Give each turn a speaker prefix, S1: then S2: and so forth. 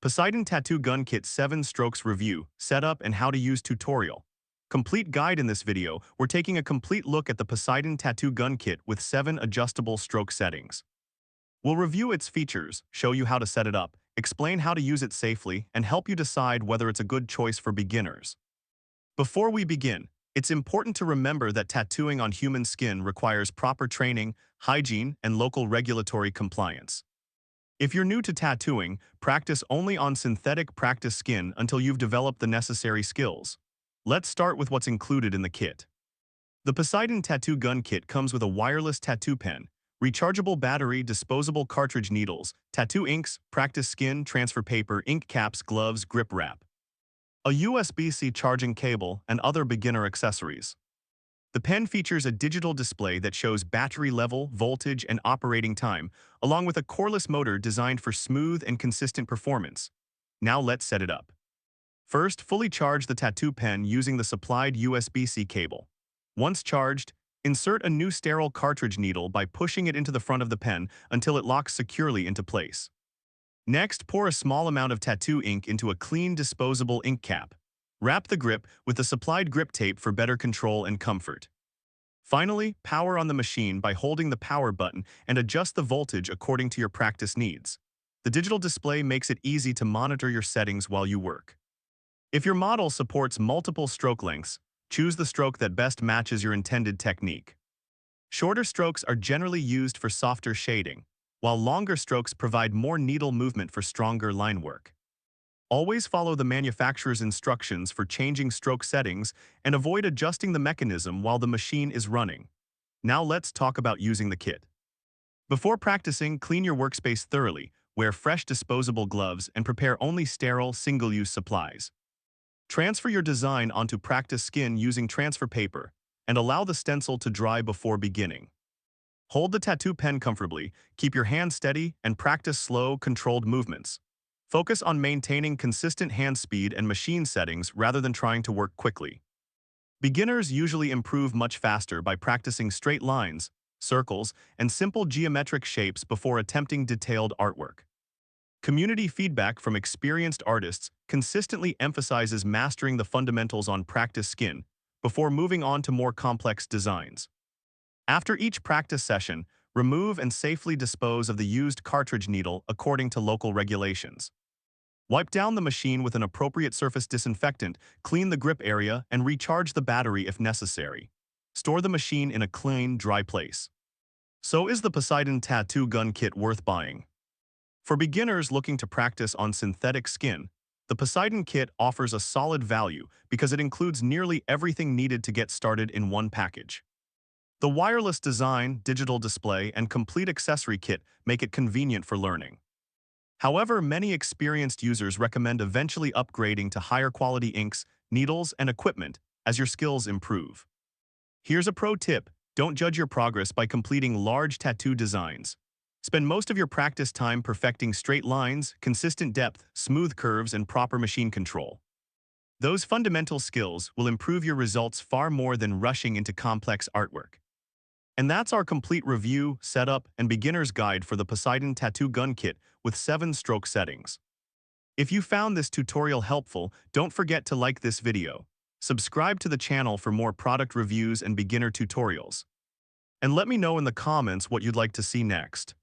S1: Poseidon Tattoo Gun Kit 7 Strokes Review, Setup and How to Use Tutorial. Complete guide. In this video, we're taking a complete look at the Poseidon Tattoo Gun Kit with 7 adjustable stroke settings. We'll review its features, show you how to set it up, explain how to use it safely, and help you decide whether it's a good choice for beginners. Before we begin, it's important to remember that tattooing on human skin requires proper training, hygiene, and local regulatory compliance. If you're new to tattooing, practice only on synthetic practice skin until you've developed the necessary skills. Let's start with what's included in the kit. The Poseidon Tattoo Gun Kit comes with a wireless tattoo pen, rechargeable battery, disposable cartridge needles, tattoo inks, practice skin, transfer paper, ink caps, gloves, grip wrap, a USB-C charging cable, and other beginner accessories. The pen features a digital display that shows battery level, voltage, and operating time, along with a coreless motor designed for smooth and consistent performance. Now let's set it up. First, fully charge the tattoo pen using the supplied USB-C cable. Once charged, insert a new sterile cartridge needle by pushing it into the front of the pen until it locks securely into place. Next, pour a small amount of tattoo ink into a clean disposable ink cap. Wrap the grip with the supplied grip tape for better control and comfort. Finally, power on the machine by holding the power button and adjust the voltage according to your practice needs. The digital display makes it easy to monitor your settings while you work. If your model supports multiple stroke lengths, choose the stroke that best matches your intended technique. Shorter strokes are generally used for softer shading, while longer strokes provide more needle movement for stronger line work. Always follow the manufacturer's instructions for changing stroke settings and avoid adjusting the mechanism while the machine is running. Now let's talk about using the kit. Before practicing, clean your workspace thoroughly, wear fresh disposable gloves, and prepare only sterile, single-use supplies. Transfer your design onto practice skin using transfer paper, and allow the stencil to dry before beginning. Hold the tattoo pen comfortably, keep your hand steady, and practice slow, controlled movements. Focus on maintaining consistent hand speed and machine settings rather than trying to work quickly. Beginners usually improve much faster by practicing straight lines, circles, and simple geometric shapes before attempting detailed artwork. Community feedback from experienced artists consistently emphasizes mastering the fundamentals on practice skin before moving on to more complex designs. After each practice session, remove and safely dispose of the used cartridge needle according to local regulations. Wipe down the machine with an appropriate surface disinfectant, clean the grip area, and recharge the battery if necessary. Store the machine in a clean, dry place. So is the Poseidon Tattoo Gun Kit worth buying? For beginners looking to practice on synthetic skin, the Poseidon Kit offers a solid value because it includes nearly everything needed to get started in one package. The wireless design, digital display, and complete accessory kit make it convenient for learning. However, many experienced users recommend eventually upgrading to higher quality inks, needles, and equipment as your skills improve. Here's a pro tip: don't judge your progress by completing large tattoo designs. Spend most of your practice time perfecting straight lines, consistent depth, smooth curves, and proper machine control. Those fundamental skills will improve your results far more than rushing into complex artwork. And that's our complete review, setup, and beginner's guide for the Poseidon Tattoo Gun Kit with 7 stroke settings. If you found this tutorial helpful, don't forget to like this video, subscribe to the channel for more product reviews and beginner tutorials, and let me know in the comments what you'd like to see next.